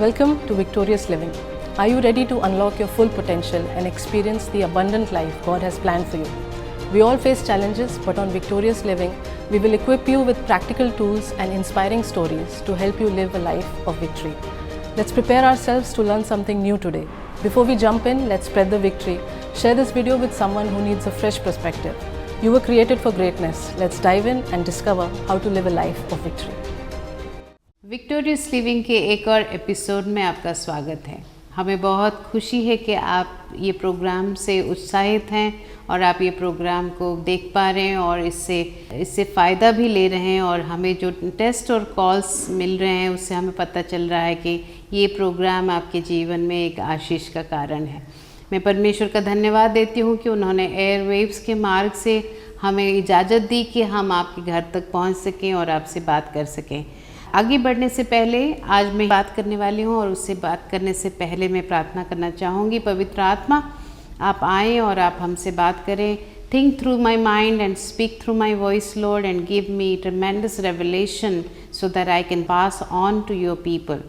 Welcome to Victorious Living. Are you ready to unlock your full potential and experience the abundant life God has planned for you? We all face challenges, but on Victorious Living, we will equip you with practical tools and inspiring stories to help you live a life of victory. Let's prepare ourselves to learn something new today. Before we jump in, let's spread the victory. Share this video with someone who needs a fresh perspective. You were created for greatness. Let's dive in and discover how to live a life of victory. Victorious living के एक और episode में आपका स्वागत है। हमें बहुत खुशी है कि आप ये प्रोग्राम से उत्साहित हैं और आप ये प्रोग्राम को देख पा रहे हैं और इससे फ़ायदा भी ले रहे हैं। और हमें जो टेस्ट और कॉल्स मिल रहे हैं उससे हमें पता चल रहा है कि ये प्रोग्राम आपके जीवन में एक आशीष का कारण है। मैं परमेश्वर का धन्यवाद देती हूँ कि उन्होंने एयरवेव्स के मार्ग से हमें इजाज़त दी कि हम आपके घर तक पहुँच सकें और आपसे बात कर सकें। आगे बढ़ने से पहले आज मैं बात करने वाली हूँ और उससे बात करने से पहले मैं प्रार्थना करना चाहूँगी। पवित्र आत्मा आप आएँ और आप हमसे बात करें। Think through my mind and speak through my voice lord and give me tremendous revelation so that I can pass on to your people.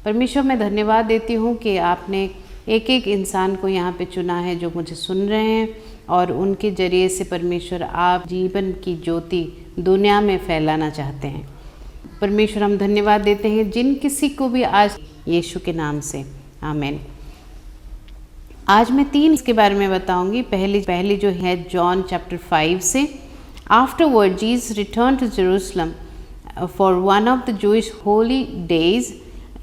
परमेश्वर मैं धन्यवाद देती हूँ कि आपने एक एक इंसान को यहाँ पे चुना है जो मुझे सुन रहे हैं और उनके ज़रिए से परमेश्वर आप जीवन की ज्योति दुनिया में फैलाना चाहते हैं। परमेश्वर हम धन्यवाद देते हैं जिन किसी को भी आज यीशु के नाम से, आमीन। आज मैं 3 इसके बारे में बताऊंगी। पहली जो है जॉन चैप्टर 5 से। Afterward Jesus return to Jerusalem for one of the Jewish holy days.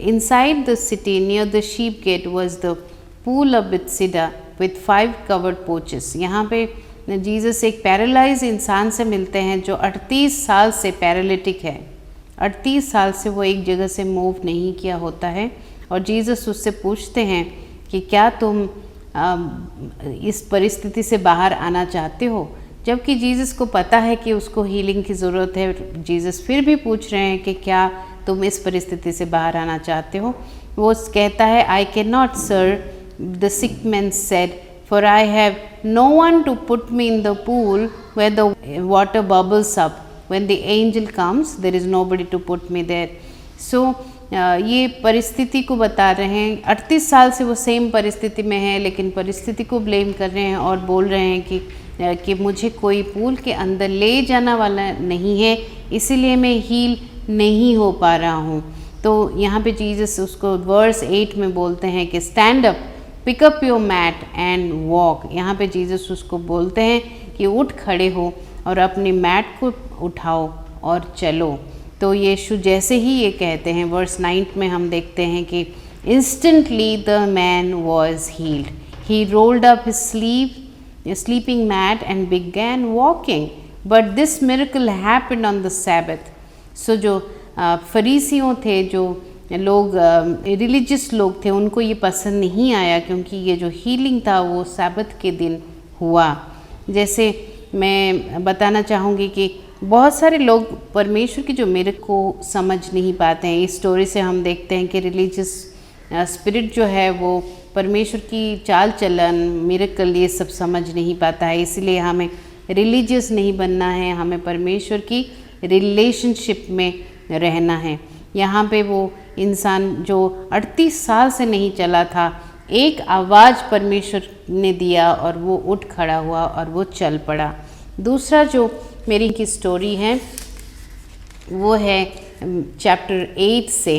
Inside the city near the sheep gate was the pool of Bethesda with 5 covered porches. यहाँ पे जीसस एक पैरालाइज इंसान से मिलते हैं जो 38 साल से पैरालिटिक है। 38 साल से वो एक जगह से मूव नहीं किया होता है और जीसस उससे पूछते हैं कि क्या तुम इस परिस्थिति से बाहर आना चाहते हो। जबकि जीसस को पता है कि उसको हीलिंग की ज़रूरत है, जीसस फिर भी पूछ रहे हैं कि क्या तुम इस परिस्थिति से बाहर आना चाहते हो। वो कहता है I can not sir, the sick man said, for I have no one to put me in the pool where the water bubbles up. When the angel comes, there is nobody to put me there. So ये परिस्थिति को बता रहे हैं। 38 साल से वो same परिस्थिति में है, लेकिन परिस्थिति को ब्लेम कर रहे हैं और बोल रहे हैं कि मुझे कोई पूल के अंदर ले जाना वाला नहीं है, इसीलिए मैं हील नहीं हो पा रहा हूँ। तो यहाँ पे जीसस उसको वर्स 8 में बोलते हैं कि stand up, pick up your mat and walk. यहाँ पे जीसस उसको बोलते हैं कि उठ खड़े हो और अपनी मैट को उठाओ और चलो। तो यीशु जैसे ही ये कहते हैं, वर्स 9 में हम देखते हैं कि instantly the man was healed. He rolled up his sleeping mat and began walking, but this miracle happened on the Sabbath. So जो फरीसियों थे, जो लोग रिलीजियस लोग थे, उनको ये पसंद नहीं आया क्योंकि ये जो हीलिंग था वो सैबथ के दिन हुआ। जैसे मैं बताना चाहूँगी कि बहुत सारे लोग परमेश्वर की जो मिरेकल को समझ नहीं पाते हैं। इस स्टोरी से हम देखते हैं कि रिलीजियस स्पिरिट जो है वो परमेश्वर की चाल चलन, मिरेकल, ये सब समझ नहीं पाता है। इसलिए हमें रिलीजियस नहीं बनना है, हमें परमेश्वर की रिलेशनशिप में रहना है। यहाँ पे वो इंसान जो 38 साल से नहीं चला था, एक आवाज़ परमेश्वर ने दिया और वो उठ खड़ा हुआ और वो चल पड़ा। दूसरा जो मेरी की स्टोरी है वो है चैप्टर 8 से।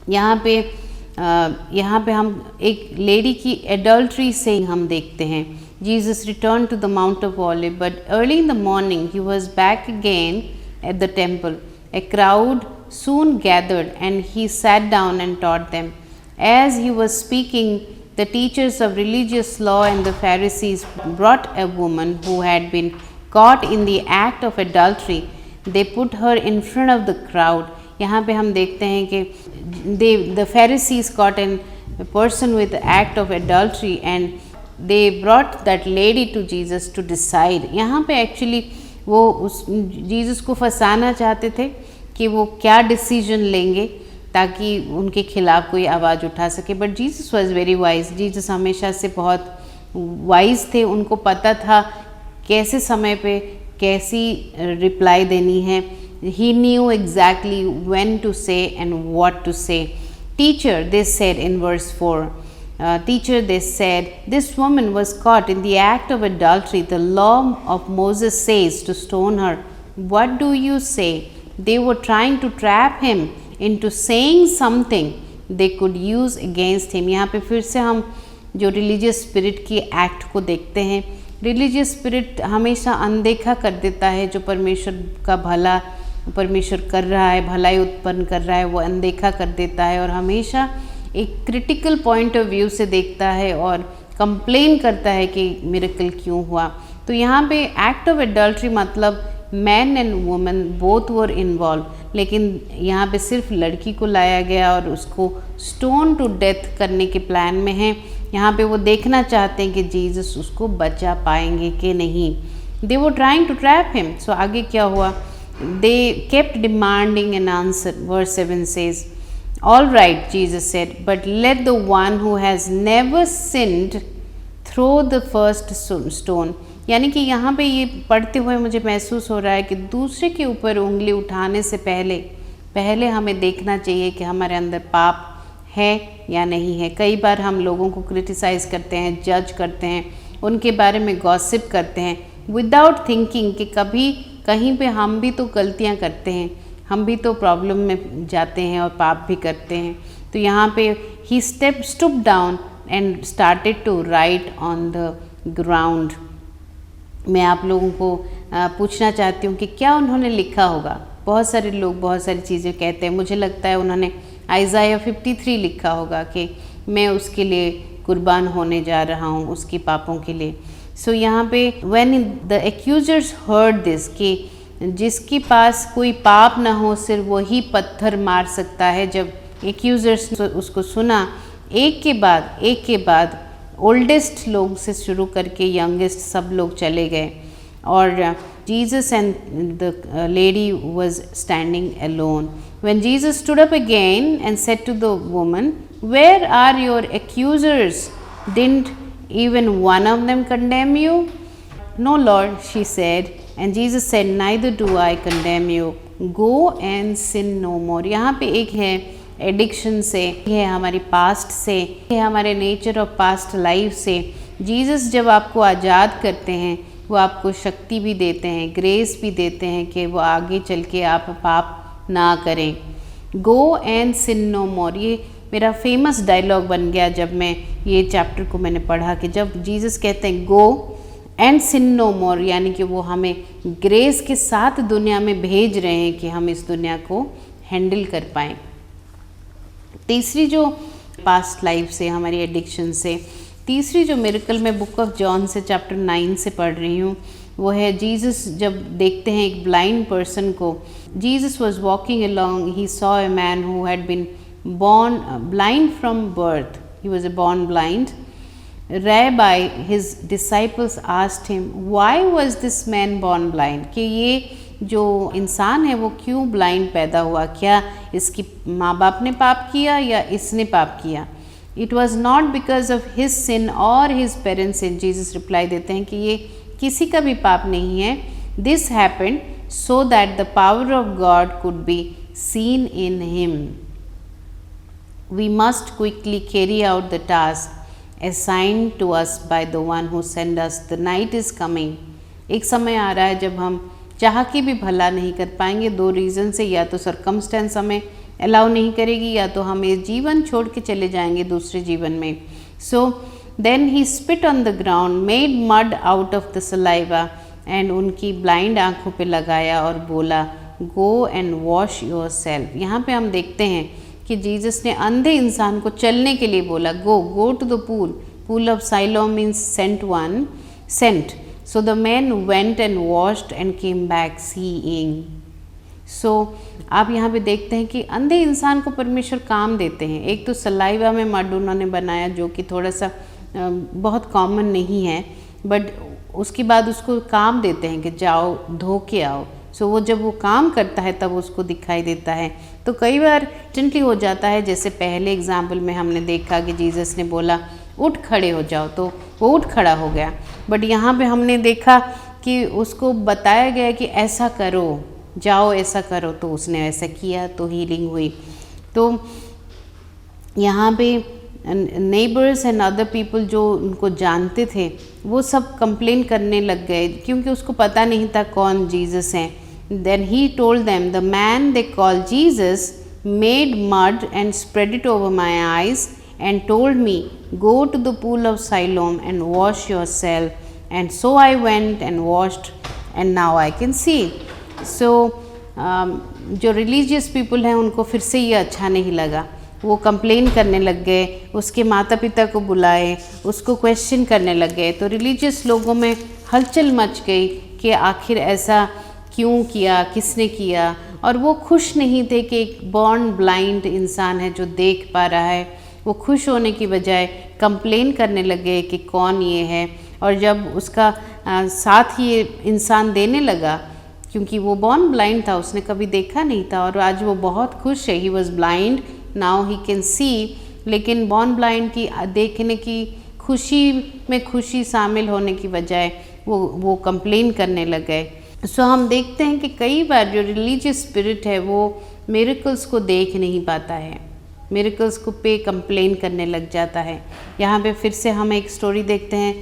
यहाँ पे हम एक लेडी की एडल्ट्री से हम देखते हैं। Jesus return to the Mount of Olive, but early in the morning he was back again at the temple. A crowd soon gathered and he sat down and taught them. As he was speaking, the teachers of religious law and the Pharisees brought a woman who had been caught in the act of adultery. They put her in front of the crowd. यहाँ पे हम देखते हैं कि the Pharisees caught a person with the act of adultery and they brought that lady to Jesus to decide. यहाँ पे actually वो उस जीसस को फंसाना चाहते थे कि वो क्या डिसीजन लेंगे ताकि उनके खिलाफ कोई आवाज़ उठा सके। But Jesus was very wise. Jesus हमेशा से बहुत वाइज थे, उनको पता था कैसे समय पे कैसी रिप्लाई देनी है। ही न्यू एग्जैक्टली व्हेन टू से एंड व्हाट टू से। Teacher, they said in verse 4, Teacher, they said, this woman was caught in the act of adultery. The law of Moses says to stone her. What do you say? They were trying to trap him into saying something they could use against him. यहाँ पे फिर से हम जो religious spirit की act को देखते हैं. रिलीजियस स्पिरिट हमेशा अनदेखा कर देता है जो परमेश्वर का भला परमेश्वर कर रहा है, भलाई उत्पन्न कर रहा है, वो अनदेखा कर देता है और हमेशा एक क्रिटिकल पॉइंट ऑफ व्यू से देखता है और कंप्लेन करता है कि मिरेकल क्यों हुआ. तो यहाँ पे एक्ट ऑफ एडल्ट्री मतलब man and woman both were involve, लेकिन यहाँ पे सिर्फ लड़की को लाया गया और उसको स्टोन टू डेथ करने के प्लान में है. यहाँ पे वो देखना चाहते हैं कि जीसस उसको बचा पाएंगे कि नहीं. They were trying to trap him. So आगे क्या हुआ? They kept demanding an answer. Verse 7 says, all right, Jesus said, but let the one who has never sinned throw the first stone. यानी कि यहाँ पे ये पढ़ते हुए मुझे महसूस हो रहा है कि दूसरे के ऊपर उंगली उठाने से पहले हमें देखना चाहिए कि हमारे अंदर पाप है या नहीं है. कई बार हम लोगों को क्रिटिसाइज़ करते हैं, जज करते हैं, उनके बारे में गॉसिप करते हैं विदाउट थिंकिंग कि कभी कहीं पे हम भी तो गलतियाँ करते हैं, हम भी तो प्रॉब्लम में जाते हैं और पाप भी करते हैं. तो यहाँ पे he stoop down and started to write on the ground. मैं आप लोगों को पूछना चाहती हूँ कि क्या उन्होंने लिखा होगा. बहुत सारे लोग बहुत सारी चीज़ें कहते हैं. मुझे लगता है उन्होंने आइज़ाया 53 लिखा होगा कि मैं उसके लिए कुर्बान होने जा रहा हूँ, उसके पापों के लिए. सो यहाँ पे व्हेन द एक्यूजर्स हर्ड दिस कि जिसके पास कोई पाप ना हो सिर्फ वही पत्थर मार सकता है. जब एक्यूजर्स उसको सुना, एक के बाद ओल्डेस्ट लोग से शुरू करके यंगेस्ट सब लोग चले गए और Jesus and the lady was standing alone. When Jesus stood up again and said to the woman, where are your accusers? Didn't even one of them condemn you? No, Lord, she said. And Jesus said, neither do I condemn you. Go and sin no more. यहाँ पे एक है addiction से, है हमारी past से, है हमारे नेचर ऑफ पास्ट लाइफ से. जीसस जब आपको आज़ाद करते हैं वो आपको शक्ति भी देते हैं, ग्रेस भी देते हैं कि वो आगे चल के आप पाप ना करें. गो एंड सिन नो मोर. ये मेरा फेमस डायलॉग बन गया जब मैं ये चैप्टर को मैंने पढ़ा कि जब जीसस कहते हैं गो एंड सिन नो मोर, यानी कि वो हमें ग्रेस के साथ दुनिया में भेज रहे हैं कि हम इस दुनिया को हैंडल कर पाएँ. तीसरी जो पास्ट लाइफ से, हमारी एडिक्शन से, तीसरी जो मिरेकल में बुक ऑफ जॉन से चैप्टर 9 से पढ़ रही हूँ वो है जीसस जब देखते हैं एक ब्लाइंड पर्सन को. Jesus was walking along, he saw a man who had been born blind from birth. He was born blind. Rabbi, his disciples asked him, why was this man born blind? कि ये जो इंसान है वो क्यों blind पैदा हुआ? क्या इसकी माँ बाप ने पाप किया या इसने पाप किया? It was not because of his sin or his parents' sin. Jesus reply देते हैं कि ये किसी का भी पाप नहीं है. This happened so that the power of God could be seen in him. We must quickly carry out the task assigned to us by the one who sent us. The night is coming. एक समय आ रहा है जब हम चाह के भी भला नहीं कर पाएंगे. 2 रीज़न से, या तो सरकमस्टेंस हमें अलाउ नहीं करेगी या तो हम ये जीवन छोड़ के चले जाएंगे दूसरे जीवन में. So then he spit on the ground, made mud out of the saliva and उनकी ब्लाइंड आँखों पे लगाया और बोला, go and wash yourself. यहाँ पे हम देखते हैं कि जीसस ने अंधे इंसान को चलने के लिए बोला, go to the pool of Siloam means sent. So the man went and washed and came back seeing. So आप यहाँ पे देखते हैं कि अंधे इंसान को परमेश्वर काम देते हैं. एक तो सलाइवा में मड उन्होंने बनाया जो कि थोड़ा सा बहुत कॉमन नहीं है, बट उसके बाद उसको काम देते हैं कि जाओ धो के आओ. सो वो जब वो काम करता है तब उसको दिखाई देता है. तो कई बार इंस्टेंटली हो जाता है, जैसे पहले एग्जाम्पल में हमने देखा कि जीसस ने बोला उठ खड़े हो जाओ, तो वो उठ खड़ा हो गया. बट यहाँ पे हमने देखा कि उसको बताया गया कि ऐसा करो, जाओ ऐसा करो, तो उसने ऐसा किया तो हीलिंग हुई. तो यहाँ पे नेबर्स एंड अदर पीपल जो उनको जानते थे वो सब कंप्लेन करने लग गए, क्योंकि उसको पता नहीं था कौन जीसस हैं। Then he told them, the man they call Jesus made mud and spread it over my eyes and told me go to the pool of Siloam and wash yourself, and so I went and washed and now I can see. So जो religious people हैं उनको फिर से ये अच्छा नहीं लगा, वो कंप्लेन करने लग गए, उसके माता पिता को बुलाए, उसको क्वेश्चन करने लग गए। तो रिलीजियस लोगों में हलचल मच गई कि आखिर ऐसा क्यों किया, किसने किया। और वो खुश नहीं थे कि एक बॉर्न ब्लाइंड इंसान है जो देख पा रहा है। वो खुश होने की बजाय कंप्लेन करने लग गए कि कौन ये है। और जब उसका साथ ही इंसान देने लगा, क्योंकि वो बॉर्न ब्लाइंड था, उसने कभी देखा नहीं था, और आज वो बहुत खुश है। He was blind, now he can see. लेकिन बॉर्न ब्लाइंड की देखने की खुशी में खुशी शामिल होने की बजाय वो कंप्लेन करने लग गए। सो हम देखते हैं कि कई बार जो रिलीजियस स्पिरिट है वो मिरेकल्स को देख नहीं पाता है, मिरेकल्स को पे कंप्लेन करने लग जाता है। यहाँ पे फिर से हम एक स्टोरी देखते हैं,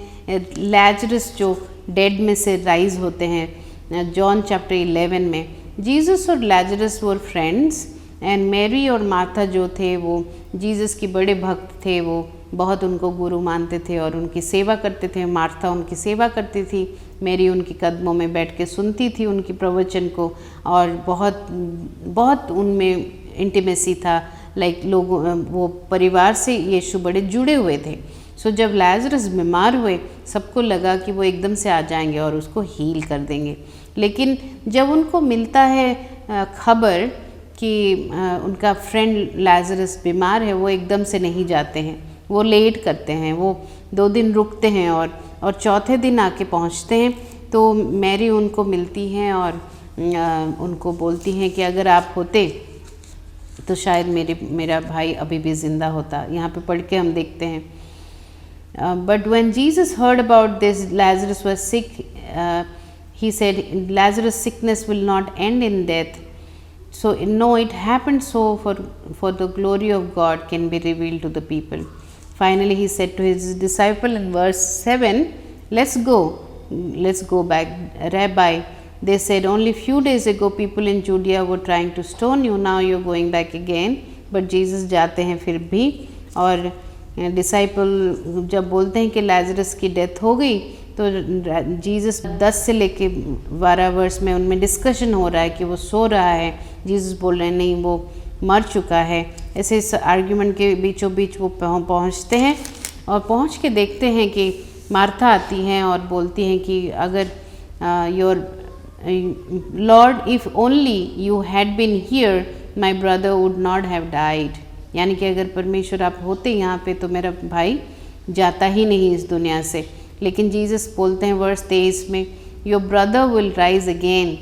लैजरस जो डेड में से राइज होते हैं, जॉन चैप्टर 11 में। जीसस और लैजरस वर फ्रेंड्स, एंड मैरी और मार्था जो थे वो जीसस की बड़े भक्त थे, वो बहुत उनको गुरु मानते थे और उनकी सेवा करते थे। मार्था उनकी सेवा करती थी, मैरी उनके कदमों में बैठ के सुनती थी उनकी प्रवचन को, और बहुत बहुत उनमें इंटीमेसी था। लाइक लोगों, वो परिवार से यीशु बड़े जुड़े हुए थे। सो जब लैजरस बीमार हुए, सबको लगा कि वो एकदम से आ जाएंगे और उसको हील कर देंगे। लेकिन जब उनको मिलता है खबर कि उनका फ्रेंड लैजरस बीमार है, वो एकदम से नहीं जाते हैं, वो लेट करते हैं, वो 2 दिन रुकते हैं और चौथे दिन आके पहुंचते हैं। तो मैरी उनको मिलती हैं और उनको बोलती हैं कि अगर आप होते तो शायद मेरा भाई अभी भी ज़िंदा होता। यहाँ पे पढ़ के हम देखते हैं, but when Jesus heard about this Lazarus was sick, he said Lazarus' sickness will not end in death. So no, it happened so for the glory of God can be revealed to the people. Finally he said to his disciple in verse 7, let's go back, Rabbi. They said, only few days ago people in Judea were trying to stone you, now you're going back again. But Jesus जाते हैं फिर भी, और disciple जब बोलते हैं कि लैजरस की डेथ हो गई, तो जीसस 10 से लेके 12 वर्ष में उनमें डिस्कशन हो रहा है कि वो सो रहा है। जीसस बोल रहे हैं नहीं, वो मर चुका है। ऐसे इस आर्ग्यूमेंट के बीचों बीच वो पहुंचते हैं, और पहुंच के देखते हैं कि मार्था आती हैं और बोलती हैं कि अगर your lord, if only you had been here my brother would not have died. यानी कि अगर परमेश्वर आप होते यहाँ पे तो मेरा भाई जाता ही नहीं इस दुनिया से। लेकिन जीसस बोलते हैं वर्स 23 में, your brother will rise again.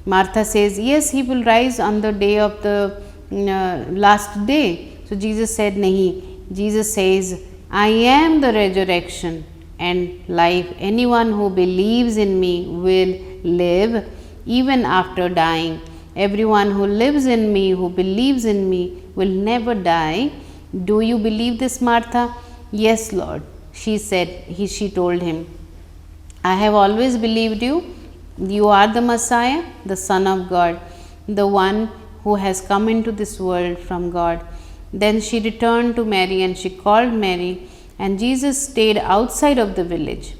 Martha says yes, he will rise on the day of the last day. So Jesus said नहीं, Jesus says I am the resurrection and life, anyone who believes in me will live even after dying. Everyone who lives in me, who believes in me, will never die. Do you believe this, Martha? Yes, Lord, she said. She told him, I have always believed you. You are the Messiah, the Son of God, the one who has come into this world from God. Then she returned to Mary and she called Mary, and Jesus stayed outside of the village.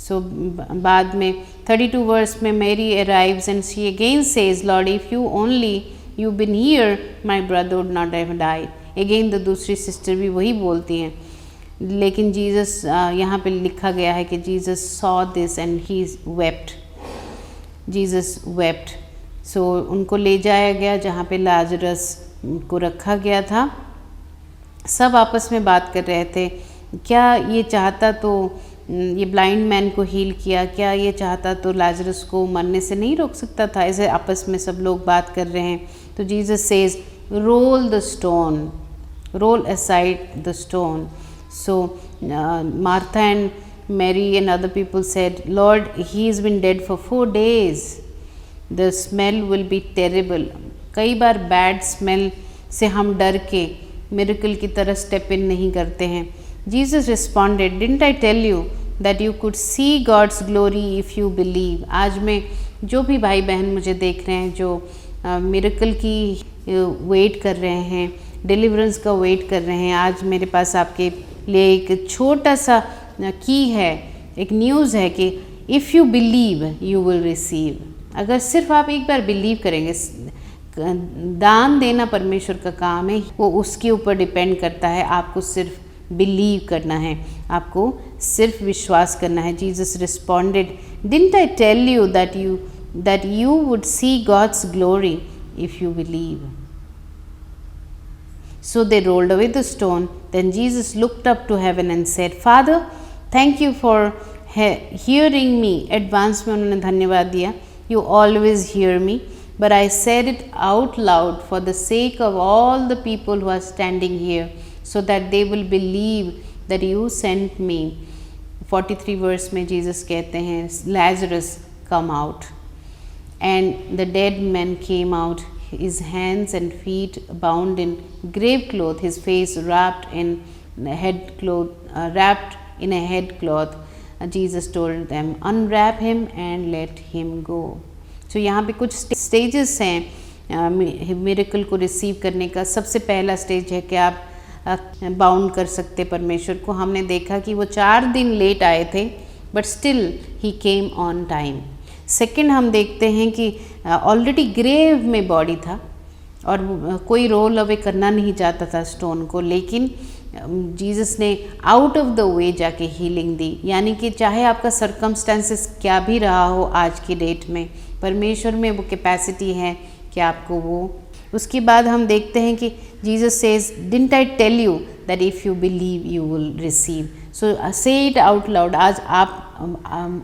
So बाद में 32 verse में Mary arrives and she again says, Lord, if you only you've been here, my brother would not have died. Again the दूसरी sister भी वही बोलती हैं। लेकिन Jesus, यहाँ पे लिखा गया है कि Jesus saw this and he wept. Jesus wept. So उनको ले जाया गया जहाँ पे लाजरस को रखा गया था। सब आपस में बात कर रहे थे, क्या ये चाहता तो ये ब्लाइंड मैन को हील किया, क्या ये चाहता तो लाजरस को मरने से नहीं रोक सकता था। ऐसे आपस में सब लोग बात कर रहे हैं। तो Jesus says, roll the stone, roll aside the stone. So Martha and Mary and other people said, lord, he is been dead for 4 days. The smell will be terrible. कई बार बैड स्मेल से हम डर के miracle की तरह step in नहीं करते हैं। Jesus responded, didn't I tell you that you could see God's glory if you believe. आज में जो भी भाई बहन मुझे देख रहे हैं, जो मिरेकल की वेट कर रहे हैं, डिलीवरेंस का वेट कर रहे हैं, आज मेरे पास आपके लिए एक छोटा सा की है, एक न्यूज़ है कि if you believe you will receive. अगर सिर्फ आप एक बार बिलीव करेंगे, दान देना परमेश्वर का काम है, वो उसके ऊपर डिपेंड करता है। आपको सिर्फ बिलीव करना है, आपको सिर्फ विश्वास करना है। Jesus responded, didn't I tell you that you would see God's glory if you believe. So they rolled away the stone. Then Jesus looked up to heaven and said, Father, thank you for hearing me. Advance में उन्होंने धन्यवाद दिया। You always hear me, but I said it out loud for the sake of all the people who are standing here, so that they will believe that you sent me. 43 verse में Jesus कहते हैं, Lazarus come out. And the dead man came out, his hands and feet bound in grave cloth, his face wrapped in a headcloth. Jesus told them, unwrap him and let him go. So यहाँ पे कुछ stages हैं miracle को receive करने का। सबसे पहला stage है कि आप बाउंड कर सकते परमेश्वर को। हमने देखा कि वो 4 दिन लेट आए थे, but still he came on time. Second हम देखते हैं कि ऑलरेडी ग्रेव में बॉडी था और कोई रोल अवे करना नहीं चाहता था स्टोन को, लेकिन जीसस ने आउट ऑफ द वे जाके हीलिंग दी। यानी कि चाहे आपका सर्कमस्टेंसेस क्या भी रहा हो आज की डेट में, परमेश्वर में वो कैपेसिटी है कि आपको वो। उसके बाद हम देखते हैं कि Jesus says, didn't I tell you that if you believe you will receive. So say it out loud. आज आप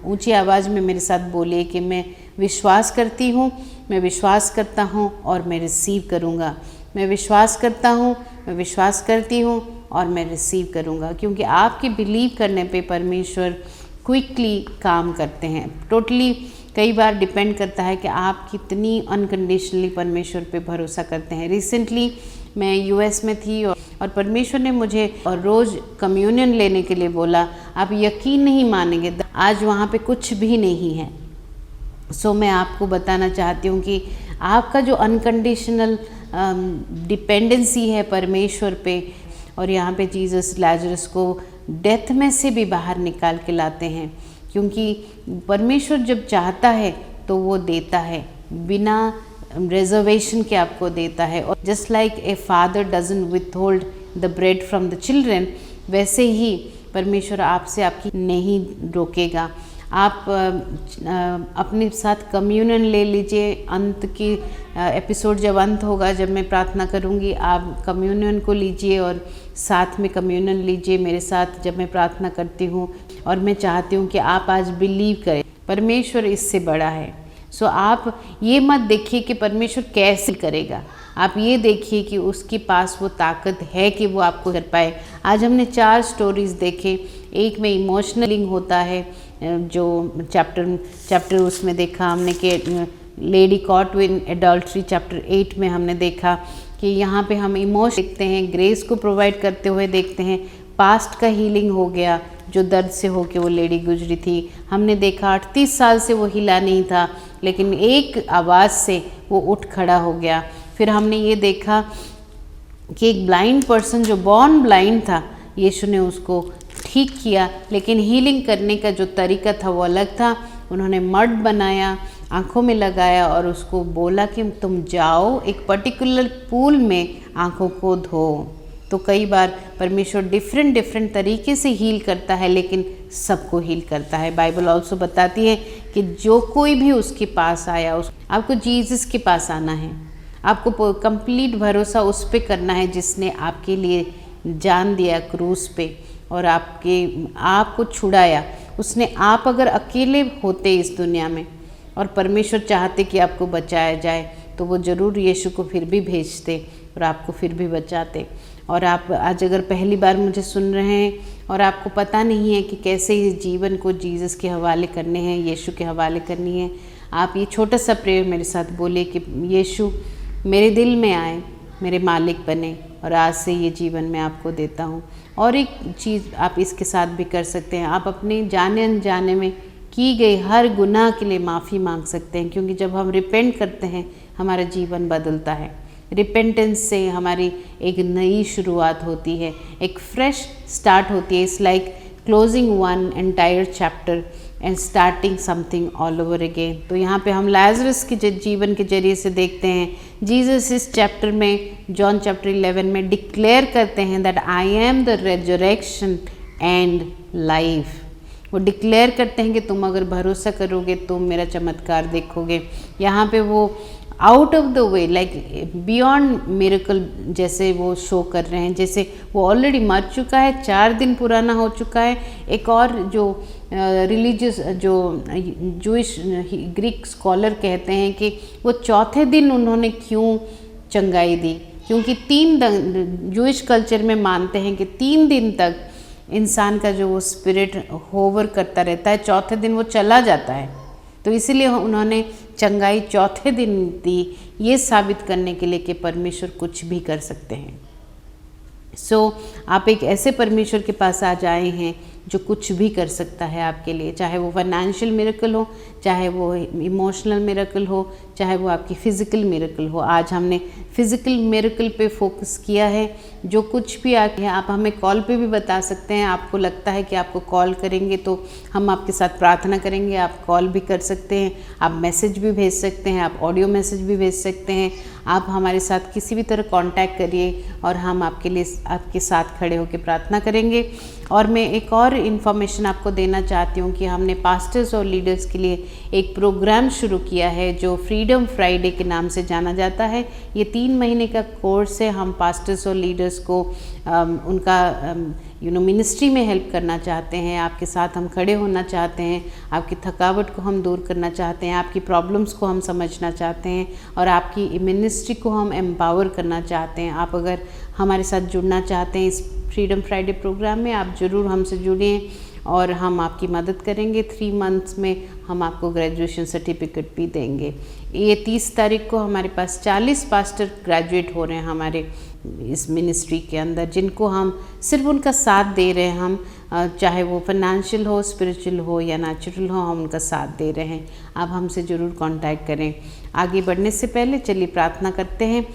ऊंची आवाज़ में मेरे साथ बोलिए कि मैं विश्वास करती हूँ, मैं विश्वास करता हूँ और मैं रिसीव करूँगा। मैं विश्वास करता हूँ, मैं विश्वास करती हूँ और मैं रिसीव करूँगा। क्योंकि आपके बिलीव करने पे परमेश्वर क्विकली काम करते हैं। टोटली कई बार डिपेंड करता है कि आप कितनी अनकंडीशनली परमेश्वर पे भरोसा करते हैं। रिसेंटली मैं यूएस में थी और परमेश्वर ने मुझे और रोज़ कम्युनियन लेने के लिए बोला। आप यकीन नहीं मानेंगे, आज वहाँ पे कुछ भी नहीं है। सो मैं आपको बताना चाहती हूँ कि आपका जो अनकंडीशनल डिपेंडेंसी है परमेश्वर पे, और यहाँ पे जीसस लाजरस को डेथ में से भी बाहर निकाल के लाते हैं। क्योंकि परमेश्वर जब चाहता है तो वो देता है, बिना रिजर्वेशन के आपको देता है। और just like a father doesn't withhold the bread from the children, वैसे ही परमेश्वर आपसे आपकी नहीं रोकेगा। आप अपने साथ कम्युनियन ले लीजिए। अंत की एपिसोड जब अंत होगा, जब मैं प्रार्थना करूंगी, आप कम्युनियन को लीजिए और साथ में कम्युनियन लीजिए मेरे साथ जब मैं प्रार्थना करती हूँ। और मैं चाहती हूँ कि आप आज बिलीव करें, परमेश्वर इससे बड़ा है। सो आप ये मत देखिए कि परमेश्वर कैसे करेगा, आप ये देखिए कि उसके पास वो ताकत है कि वो आपको कर पाए। आज हमने 4 स्टोरीज़ देखे। एक में इमोशनलिंग होता है, जो चैप्टर उसमें देखा हमने कि lady caught in adultery, chapter 8 में हमने देखा कि यहाँ पे हम इमोशन देखते हैं, ग्रेस को प्रोवाइड करते हुए देखते हैं। पास्ट का हीलिंग हो गया, जो दर्द से होके वो लेडी गुजरी थी। हमने देखा 38 साल से वो हिला नहीं था, लेकिन एक आवाज़ से वो उठ खड़ा हो गया। फिर हमने ये देखा कि एक ब्लाइंड पर्सन जो बॉर्न ब्लाइंड था, यीशु ने उसको ठीक किया, लेकिन हीलिंग करने का जो तरीका था वो अलग था। उन्होंने मड बनाया, आँखों में लगाया और उसको बोला कि तुम जाओ एक पर्टिकुलर पूल में आँखों को धो। तो कई बार परमेश्वर डिफरेंट तरीके से हील करता है, लेकिन सबको हील करता है। बाइबल ऑल्सो बताती है कि जो कोई भी उसके पास आया, आपको जीसस के पास आना है। आपको कंप्लीट भरोसा उस पे करना है जिसने आपके लिए जान दिया क्रूस पे और आपको छुड़ाया। उसने, आप अगर अकेले होते इस दुनिया में और परमेश्वर चाहते कि आपको बचाया जाए, तो वो ज़रूर यीशु को फिर भी भेजते और आपको फिर भी बचाते। और आप आज अगर पहली बार मुझे सुन रहे हैं और आपको पता नहीं है कि कैसे इस जीवन को जीसस के हवाले करने हैं, यीशु के हवाले करनी है, आप ये छोटा सा प्रेयर मेरे साथ बोलिए कि यीशु मेरे दिल में आए, मेरे मालिक बने, और आज से ये जीवन मैं आपको देता हूँ। और एक चीज़ आप इसके साथ भी कर सकते हैं, आप अपने जाने अनजाने में की गई हर गुनाह के लिए माफ़ी मांग सकते हैं, क्योंकि जब हम रिपेंट करते हैं हमारा जीवन बदलता है। रिपेंटेंस से हमारी एक नई शुरुआत होती है, एक फ्रेश स्टार्ट होती है। It's like closing one entire chapter and starting something all over again. तो यहाँ पे हम लाजरस के जीवन के जरिए से देखते हैं, जीसस इस चैप्टर में, जॉन चैप्टर 11 में डिक्लेयर करते हैं that I am the resurrection and life. वो डिक्लेयर करते हैं कि तुम अगर भरोसा करोगे तुम मेरा चमत्कार देखोगे। यहाँ पे वो out of the way, like beyond miracle जैसे वो शो कर रहे हैं, जैसे वो ऑलरेडी मर चुका है, 4 दिन पुराना हो चुका है। एक और जो रिलीजियस जो जूइश ग्रीक स्कॉलर कहते हैं कि वो चौथे दिन उन्होंने क्यों चंगाई दी, क्योंकि 3 दिन जूइश कल्चर में मानते हैं कि 3 दिन तक इंसान का जो वो स्पिरिट होवर करता रहता है, चौथे दिन वो चला जाता है। तो इसीलिए उन्होंने चंगाई चौथे दिन दी, ये साबित करने के लिए कि परमेश्वर कुछ भी कर सकते हैं। आप एक ऐसे परमेश्वर के पास आ जाए हैं जो कुछ भी कर सकता है आपके लिए, चाहे वो फाइनेंशियल मिरेकल हो, चाहे वो इमोशनल मिरेकल हो, चाहे वो आपकी फ़िज़िकल मिरेकल हो। आज हमने फ़िज़िकल मिरेकल पे फोकस किया है। जो कुछ भी आके आप हमें कॉल पे भी बता सकते हैं। आपको लगता है कि आपको कॉल करेंगे तो हम आपके साथ प्रार्थना करेंगे, आप कॉल भी कर सकते हैं, आप मैसेज भी भेज सकते हैं, आप ऑडियो मैसेज भी भेज सकते हैं। आप हमारे साथ किसी भी तरह कांटेक्ट करिए और हम आपके लिए आपके साथ खड़े होकर प्रार्थना करेंगे। और मैं एक और इन्फॉर्मेशन आपको देना चाहती हूँ कि हमने पास्टर्स और लीडर्स के लिए एक प्रोग्राम शुरू किया है जो फ्रीडम फ्राइडे के नाम से जाना जाता है। ये 3 महीने का कोर्स है। हम पास्टर्स और लीडर्स को उनका मिनिस्ट्री में हेल्प करना चाहते हैं, आपके साथ हम खड़े होना चाहते हैं, आपकी थकावट को हम दूर करना चाहते हैं, आपकी प्रॉब्लम्स को हम समझना चाहते हैं और आपकी मिनिस्ट्री को हम एम्पावर करना चाहते हैं। आप अगर हमारे साथ जुड़ना चाहते हैं इस फ्रीडम फ्राइडे प्रोग्राम में, आप ज़रूर हमसे जुड़िए और हम आपकी मदद करेंगे। 3 मंथ्स में हम आपको ग्रेजुएशन सर्टिफिकेट भी देंगे। ये 30 तारीख को हमारे पास 40 पास्टर ग्रेजुएट हो रहे हैं हमारे इस मिनिस्ट्री के अंदर, जिनको हम सिर्फ उनका साथ दे रहे हैं। हम चाहे वो फाइनेंशियल हो, स्पिरिचुअल हो या नेचुरल हो, हम उनका साथ दे रहे हैं। आप हमसे ज़रूर कांटेक्ट करें। आगे बढ़ने से पहले चलिए प्रार्थना करते हैं।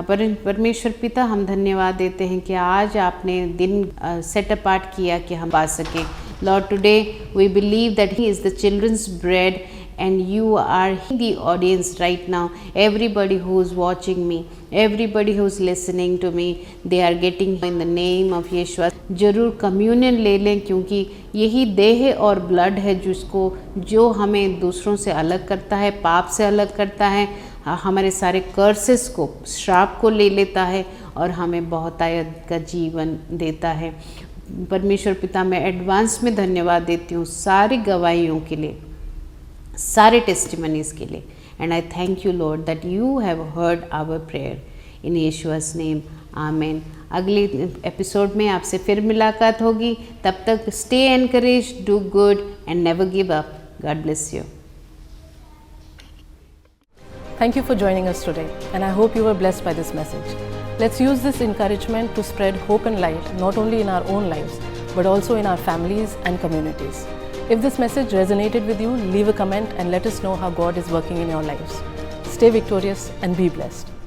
परमेश्वर पिता, हम धन्यवाद देते हैं कि आज आपने दिन सेट अपार्ट किया कि हम पा सकें। Lord, today we believe that he is the children's bread and you are the audience right now. Everybody who is watching me, everybody who is listening to me, they are getting in the name of Yeshua. जरूर communion ले लें, क्योंकि यही देह और blood है जो हमें दूसरों से अलग करता है, पाप से अलग करता है, हमारे सारे कर्सेस को, श्राप को ले लेता है और हमें बहुतायत का जीवन देता है। परमेश्वर पिता, मैं एडवांस में धन्यवाद देती हूँ सारी गवाहियों के लिए, सारे टेस्टिमनीज़ के लिए। And I thank you Lord that you have heard our prayer in Yeshua's name, amen. अगले एपिसोड में आपसे फिर मुलाकात होगी। तब तक stay encourage, do good and never give up. God bless you. Thank you for joining us today, and I hope you were blessed by this message. Let's use this encouragement to spread hope and light not only in our own lives, but also in our families and communities. If this message resonated with you, leave a comment and let us know how God is working in your lives. Stay victorious and be blessed.